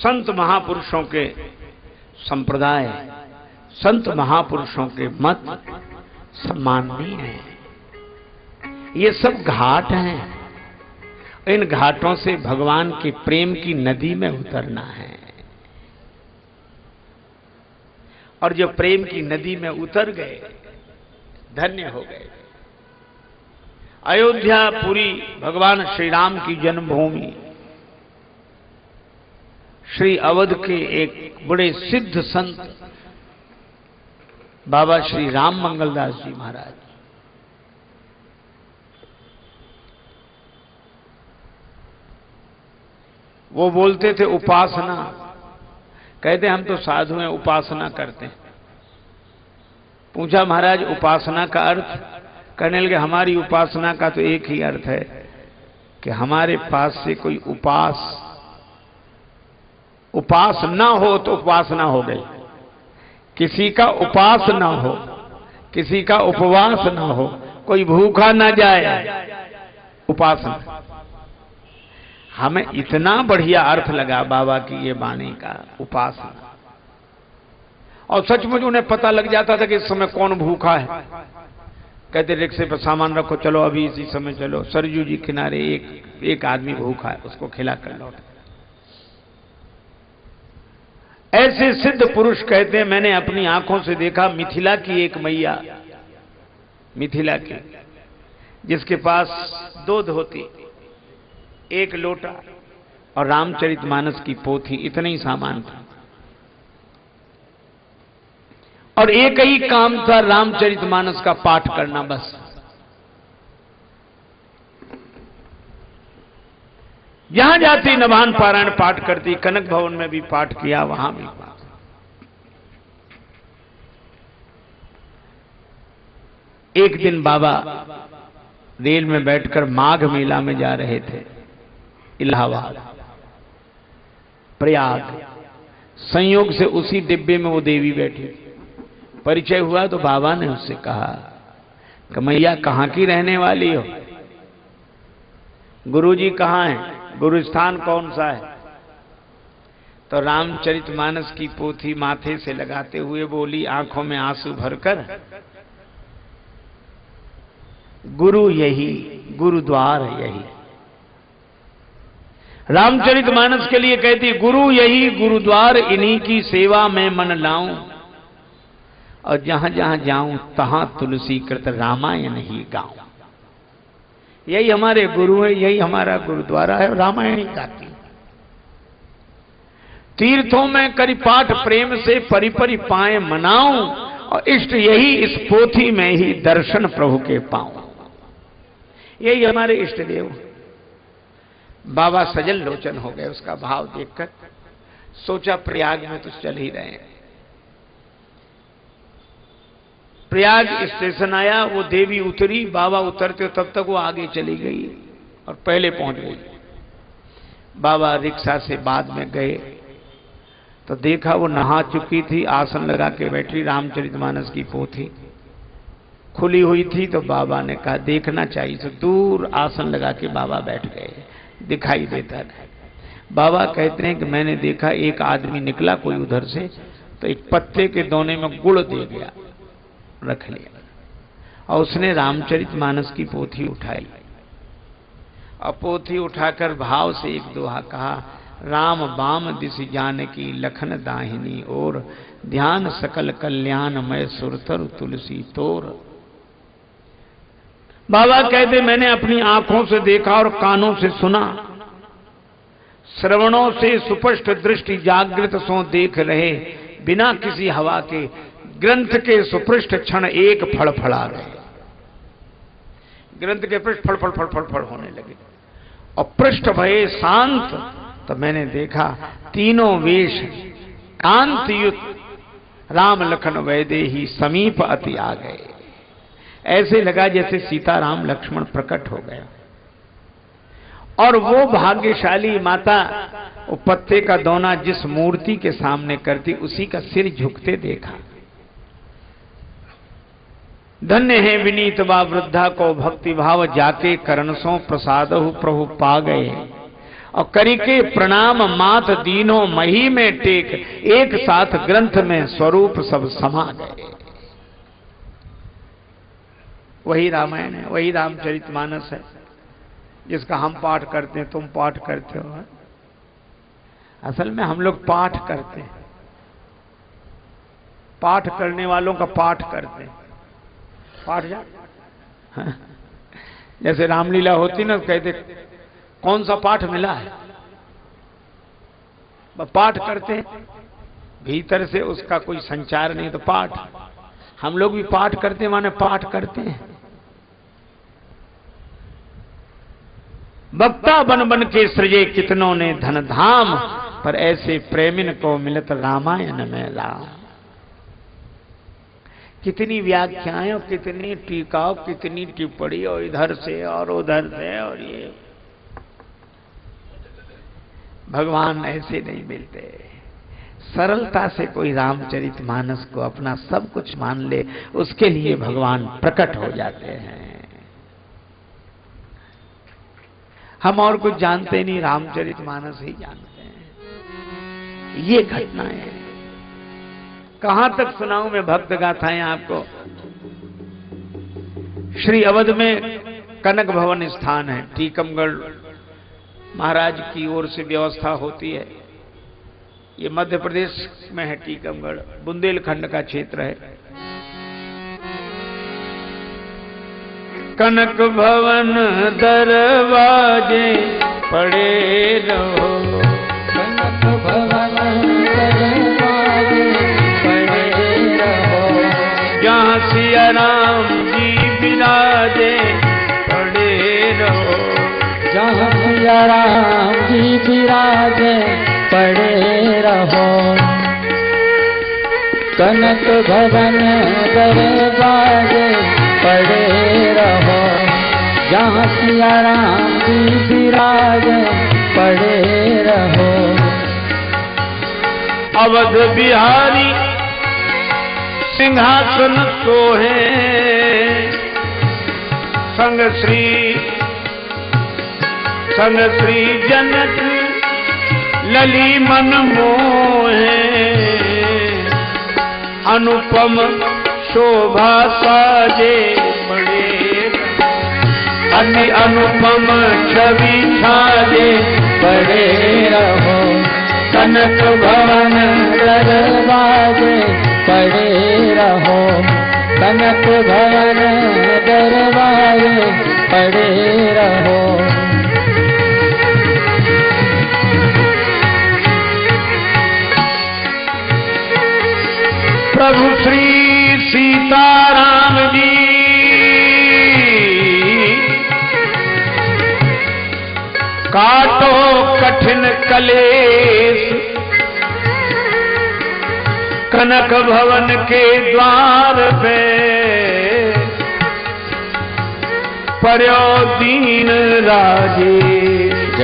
संत महापुरुषों के संप्रदाय, संत महापुरुषों के मत सम्माननीय हैं। ये सब घाट हैं। इन घाटों से भगवान के प्रेम की नदी में उतरना है। और जो प्रेम की नदी में उतर गए धन्य हो गए। अयोध्या पुरी भगवान श्री राम की जन्मभूमि, श्री अवध के एक बड़े सिद्ध संत बाबा श्री राम मंगलदास जी महाराज, वो बोलते थे उपासना, कहते हम तो साधु हैं, उपासना करते हैं। पूछा महाराज उपासना का अर्थ? कहने लगे हमारी उपासना का तो एक ही अर्थ है कि हमारे पास से कोई उपास ना हो तो उपासना हो गई। किसी का उपास ना हो, किसी का उपवास ना हो, कोई भूखा ना जाए, उपासना। हमें इतना बढ़िया अर्थ लगा बाबा की ये वाणी का, उपासना। और सचमुच उन्हें पता लग जाता था कि इस समय कौन भूखा है। कहते रिक्शे पर सामान रखो, चलो अभी इसी समय चलो, सरजू जी किनारे एक आदमी भूखा है, उसको खिला कर लौट। ऐसे सिद्ध पुरुष कहते हैं मैंने अपनी आंखों से देखा। मिथिला की एक मैया, मिथिला की, जिसके पास 2 धोती, 1 लोटा और रामचरितमानस की पोथी, इतना ही सामान था। और एक ही काम था रामचरितमानस का पाठ करना बस। जहां जाती नवान पारायण पाठ करती, कनक भवन में भी पाठ किया, वहां भी पाठ। एक दिन बाबा रेल में बैठकर माघ मेला में जा रहे थे, इलाहाबाद, प्रयाग। संयोग से उसी डिब्बे में वो देवी बैठी। परिचय हुआ तो बाबा ने उससे कहा कि मैया कहां की रहने वाली हो? गुरुजी कहां है? गुरुस्थान कौन सा है? तो रामचरितमानस की पोथी माथे से लगाते हुए बोली, आंखों में आंसू भरकर, गुरु यही, गुरुद्वार यही। रामचरितमानस के लिए कहती, गुरु यही गुरुद्वार, इन्हीं की सेवा में मन लाऊं, और जहां जहां जाऊं तहां तुलसी कृत रामायण ही गाऊं। यही हमारे गुरु है, यही हमारा गुरुद्वारा है, रामायण ही गाती। तीर्थों में करी पाठ प्रेम से, परिपरि पाए मनाऊं, और इष्ट यही इस पोथी में ही दर्शन प्रभु के पाऊं। यही हमारे इष्ट देव। बाबा सजल लोचन हो गए उसका भाव देखकर। सोचा प्रयाग में तो चल ही रहे हैं। प्रयाग स्टेशन आया, वो देवी उतरी, बाबा उतरते तब तक वो आगे चली गई और पहले पहुंच गई। बाबा रिक्शा से बाद में गए तो देखा वो नहा चुकी थी, आसन लगा के बैठी, रामचरितमानस की पोथी खुली हुई थी। तो बाबा ने कहा देखना चाहिए, तो दूर आसन लगा के बाबा बैठ गए, दिखाई देता है। बाबा कहते हैं कि मैंने देखा एक आदमी निकला कोई उधर से, तो एक पत्ते के दोने में गुड़ दे गया, रख लिया, और उसने रामचरितमानस की पोथी उठाई और पोथी उठाकर भाव से एक दोहा कहा, राम बाम दिस जानकी लखन दाहिनी ओर, ध्यान सकल कल्याणमय सुरतर तुलसी तोर। बाबा कहते मैंने अपनी आंखों से देखा और कानों से सुना, श्रवणों से सुस्पष्ट दृष्टि जागृत सो देख रहे, बिना किसी हवा के ग्रंथ के सुपृष्ठ क्षण एक फड़फड़ा रहे। ग्रंथ के पृष्ठ फड़ फड़ फड़ फड़ फड़ होने लगे और पृष्ठ भये शांत। तो मैंने देखा तीनों वेश कांतियुक्त राम लखन वैदेही समीप अति आ गए। ऐसे लगा जैसे सीताराम लक्ष्मण प्रकट हो गया। और वो भाग्यशाली माता वो पत्ते का दोना जिस मूर्ति के सामने करती, उसी का सिर झुकते देखा। धन्य है विनीत बा वृद्धा को भक्ति भाव, जाके करण सो प्रसादहु प्रभु पा गए। और करिके प्रणाम माथ दीनो मही में टेक, एक साथ ग्रंथ में स्वरूप सब समा गए। वही रामायण है, वही रामचरितमानस है जिसका हम पाठ करते हैं, तुम पाठ करते हो। असल में हम लोग पाठ करते हैं, पाठ करने वालों का पाठ करते हैं। पाठ जा जैसे रामलीला होती ना, कहते कौन सा पाठ मिला है, पाठ करते हैं, भीतर से उसका कोई संचार नहीं तो पाठ। हम लोग भी पाठ करते हैं, माने पाठ करते हैं। वक्ता बन बन के सृजे कितनों ने धन धाम, पर ऐसे प्रेमिन को मिलत रामायण में राम। कितनी व्याख्याएं और कितनी टीका, कितनी टिप्पणी, और इधर से और उधर से, और ये भगवान ऐसे नहीं मिलते। सरलता से कोई रामचरितमानस को अपना सब कुछ मान ले, उसके लिए भगवान प्रकट हो जाते हैं। हम और कुछ जानते नहीं, रामचरितमानस ही जानते हैं। ये घटनाएं हैं। कहां तक सुनाऊं मैं भक्त गाथाएं आपको। श्री अवध में कनक भवन स्थान है, टीकमगढ़ महाराज की ओर से व्यवस्था होती है। ये मध्य प्रदेश में है, टीकमगढ़ बुंदेलखंड का क्षेत्र है। कनक भवन दरवाजे पड़े रहो, कनक भवन दरवाजे पड़े रहो, जहाँ सिया राम जी विराजे पड़े रहो, जहाँ सिया राम जी विराजे पड़े रहो। कनक भवन दरवाजे पड़े रहो, जहाँ सिया राम जी विराजे पड़े रहो। अवध बिहारी सिंहासन सोहे, संग श्री जनक लली मन मोहे, अनुपम शोभा साजे बड़े, अति अनुपम छवि छाजे पड़े रहो। कनक भवन दरवाजे पड़े रहो, कनक भवन दरवाजे पड़े रहो। प्रभु श्री सीताराम जी काटो कठिन कलेश, कनक भवन के द्वार पे पर्यो दीन राजेश।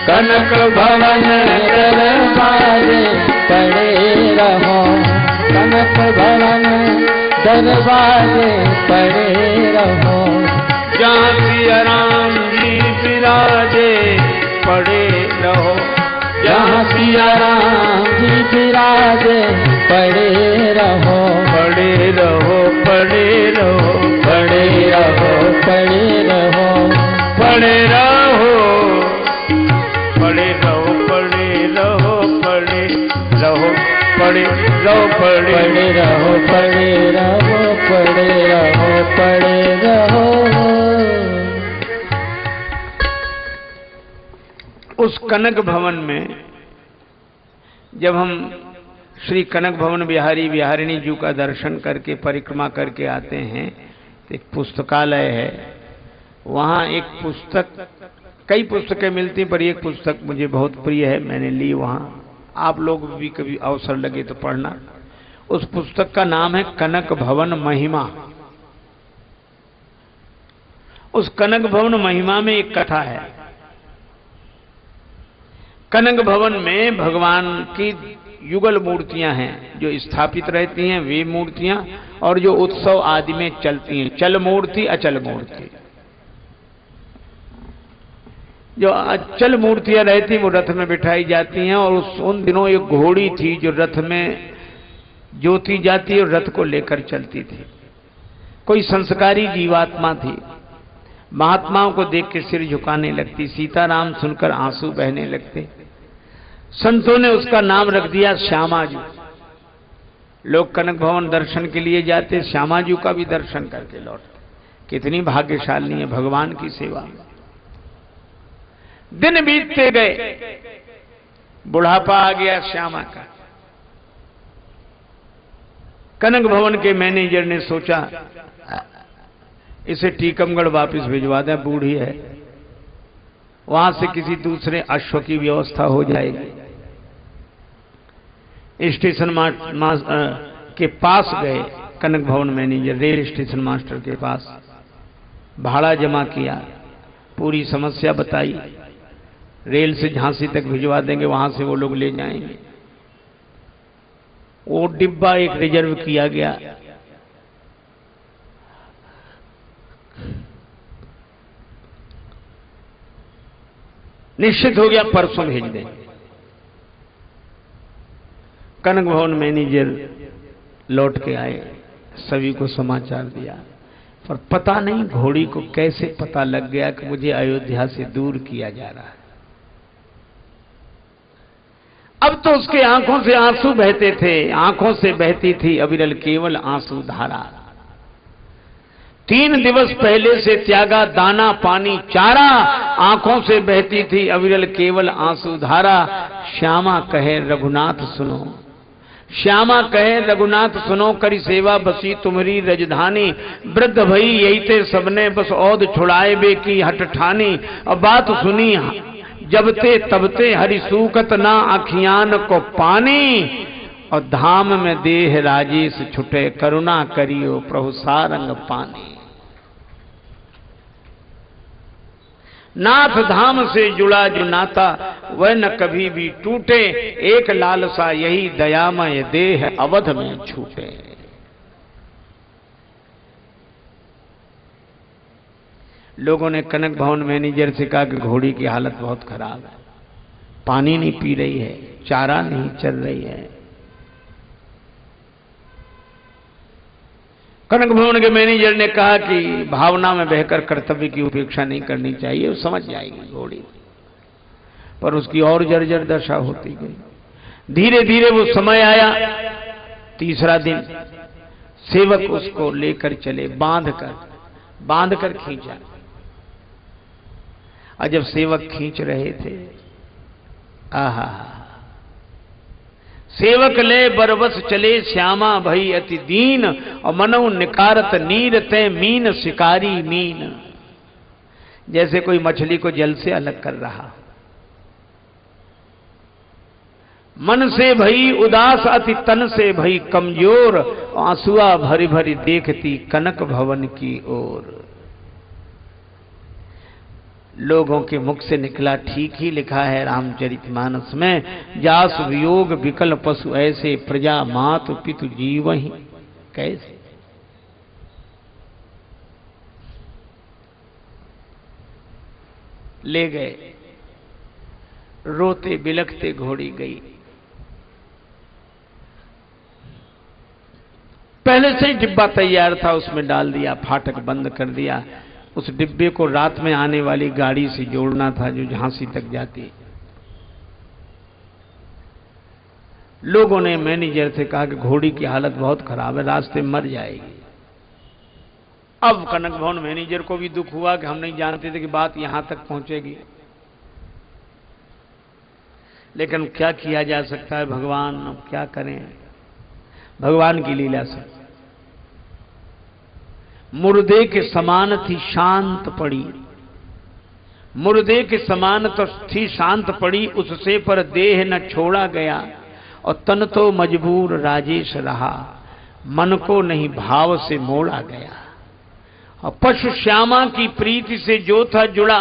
कनक भवन दरवाजे पड़े रहो, कनक भवन दरवाजे पड़े रहो, जहाँ सिया राम जी विराजे पड़े रहो, जहाँ सिया राम जी विराजे पड़े रहो, पड़े रहो, पड़े रहो, पड़े रहो, पड़े रहो, पड़े रहो, पड़े रहो, पड़े रहो, पड़े रहो, पड़े रहो, पड़े रहो, पड़े रहो, पड़े रहो, पड़े रहो। उस कनक भवन में जब हम श्री कनक भवन बिहारी बिहारिणी जी का दर्शन करके परिक्रमा करके आते हैं, तो एक पुस्तकालय है। वहाँ एक पुस्तक, कई पुस्तकें मिलती हैं, पर एक पुस्तक मुझे बहुत प्रिय है, मैंने ली वहाँ। आप लोग भी कभी अवसर लगे तो पढ़ना। उस पुस्तक का नाम है कनक भवन महिमा। उस कनक भवन महिमा में एक कथा है। कनक भवन में भगवान की युगल मूर्तियां हैं जो स्थापित रहती हैं, वे मूर्तियां, और जो उत्सव आदि में चलती हैं, चल मूर्ति अचल मूर्ति। जो अचल मूर्तियां रहती वो रथ में बिठाई जाती हैं, और उन दिनों एक घोड़ी थी जो रथ में जोती जाती और रथ को लेकर चलती थी। कोई संस्कारी जीवात्मा थी, महात्माओं को देख के सिर झुकाने लगती, सीताराम सुनकर आंसू बहने लगते। संतों ने उसका नाम रख दिया श्यामाजू। लोग कनक भवन दर्शन के लिए जाते, श्यामाजू का भी दर्शन करके लौटते। कितनी भाग्यशाली है भगवान की सेवा में। दिन बीतते गए, बुढ़ापा आ गया श्यामा का। कनक भवन के मैनेजर ने सोचा इसे टीकमगढ़ वापस भिजवा दें, बूढ़ी है, वहां से किसी दूसरे अश्व की व्यवस्था हो जाएगी। स्टेशन के पास गए कनक भवन मैनेजर, रेल स्टेशन मास्टर के पास भाड़ा जमा किया, पूरी समस्या बताई, रेल से झांसी तक भिजवा देंगे, वहां से वो लोग ले जाएंगे। वो डिब्बा एक रिजर्व किया गया। निश्चित हो गया परसों भेज देंगे। कनक भवन मैनेजर लौट के आए, सभी को समाचार दिया, पर पता नहीं घोड़ी को कैसे पता लग गया कि मुझे अयोध्या से दूर किया जा रहा है। अब तो उसके आंखों से आंसू बहते थे, आंखों से बहती थी अविरल केवल आंसू धारा। 3 दिवस पहले से त्यागा दाना पानी चारा, आंखों से बहती थी अविरल केवल आंसू धारा। श्यामा कहे रघुनाथ सुनो, श्यामा कहे रघुनाथ सुनो, करी सेवा बसी तुम्हारी रजधानी। वृद्ध भई यही ते सबने बस औध छुड़ाए बे की हट ठानी। अब बात सुनी जबते तबते हरि सूकत ना अखियान को पानी। और धाम में देह राजेश छुटे, करुणा करियो प्रभु सारंग पानी। नाथ धाम से जुड़ा जो नाता वह न कभी भी टूटे। एक लालसा यही दयामय देह अवध में छूटे। लोगों ने कनक भवन मैनेजर से कहा कि घोड़ी की हालत बहुत खराब है, पानी नहीं पी रही है, चारा नहीं चल रही है। कनक भवन के मैनेजर ने कहा कि भावना में बहकर कर्तव्य की उपेक्षा नहीं करनी चाहिए, वो समझ जाएगी घोड़ी। पर उसकी और जर्जर दशा होती गई। धीरे धीरे वो समय आया, तीसरा दिन सेवक उसको लेकर चले, बांध कर खींचा। और जब सेवक खींच रहे थे, आहा, सेवक ले बरबस चले श्यामा भई अति दीन। और मनो निकारत नीर ते मीन शिकारी मीन। जैसे कोई मछली को जल से अलग कर रहा। मन से भई उदास अति तन से भई कमजोर। आंसुआ भरी भरी देखती कनक भवन की ओर। लोगों के मुख से निकला, ठीक ही लिखा है रामचरितमानस में, जास वियोग विकल पशु ऐसे, प्रजा मातु पितु जीव ही कैसे। ले गए, रोते बिलखते घोड़ी गई। पहले से ही डिब्बा तैयार था, उसमें डाल दिया, फाटक बंद कर दिया। उस डिब्बे को रात में आने वाली गाड़ी से जोड़ना था जो झांसी तक जाती। लोगों ने मैनेजर से कहा कि घोड़ी की हालत बहुत खराब है, रास्ते में मर जाएगी। अब कनक भवन मैनेजर को भी दुख हुआ कि हम नहीं जानते थे कि बात यहां तक पहुंचेगी। लेकिन क्या किया जा सकता है, भगवान अब क्या करें, भगवान की लीला से। मुर्दे के समान थी शांत पड़ी, मुर्दे के समान तो थी शांत पड़ी, उससे पर देह न छोड़ा गया। और तन तो मजबूर राजेश रहा, मन को नहीं भाव से मोड़ा गया। और पशु श्यामा की प्रीति से जो था जुड़ा,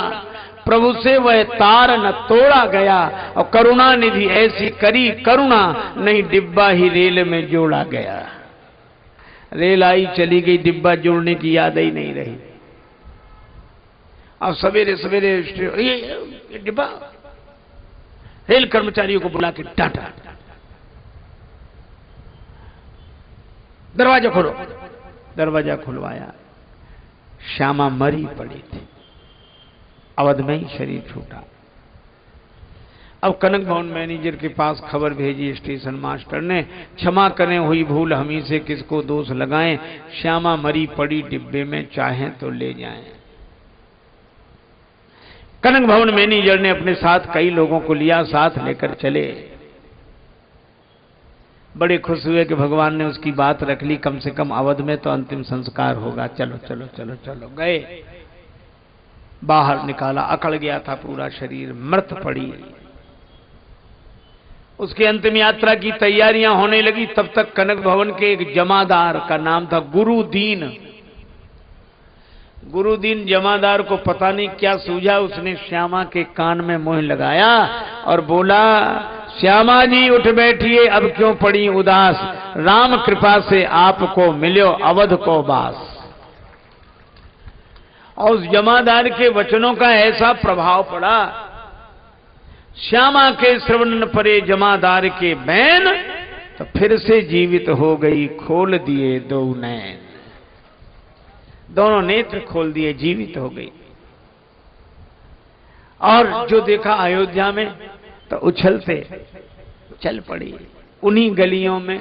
प्रभु से वह तार न तोड़ा गया। और करुणा निधि ऐसी करी करुणा, नहीं डिब्बा ही रेल में जोड़ा गया। रेल आई चली गई, डिब्बा जोड़ने की याद ही नहीं रही। अब सवेरे सवेरे ये डिब्बा, रेल कर्मचारियों को बुला के डांटा, दरवाजा खोलो। दरवाजा खुलवाया, श्यामा मरी पड़ी थी, अवध में ही शरीर छूटा। अब कनक भवन मैनेजर के पास खबर भेजी स्टेशन मास्टर ने, क्षमा करें हुई भूल हमी से, किसको दोष लगाएं, श्यामा मरी पड़ी डिब्बे में, चाहें तो ले जाएं। कनक भवन मैनेजर ने अपने साथ कई लोगों को लिया, साथ लेकर चले। बड़े खुश हुए कि भगवान ने उसकी बात रख ली, कम से कम अवध में तो अंतिम संस्कार होगा। चलो चलो चलो चलो, गए, बाहर निकाला, अकड़ गया था पूरा शरीर, मृत पड़ी। उसकी अंतिम यात्रा की तैयारियां होने लगी। तब तक कनक भवन के एक जमादार का नाम था गुरुदीन। गुरुदीन जमादार को पता नहीं क्या सूझा, उसने श्यामा के कान में मुंह लगाया और बोला, श्यामा जी उठ बैठिए, अब क्यों पड़ी उदास, राम कृपा से आपको मिलो अवध को बास। और उस जमादार के वचनों का ऐसा प्रभाव पड़ा, श्यामा के श्रवण परे जमादार के बैन, तो फिर से जीवित हो गई, खोल दिए दो नैन। दोनों नेत्र खोल दिए, जीवित हो गई। और जो देखा अयोध्या में, तो उछलते चल पड़ी उन्हीं गलियों में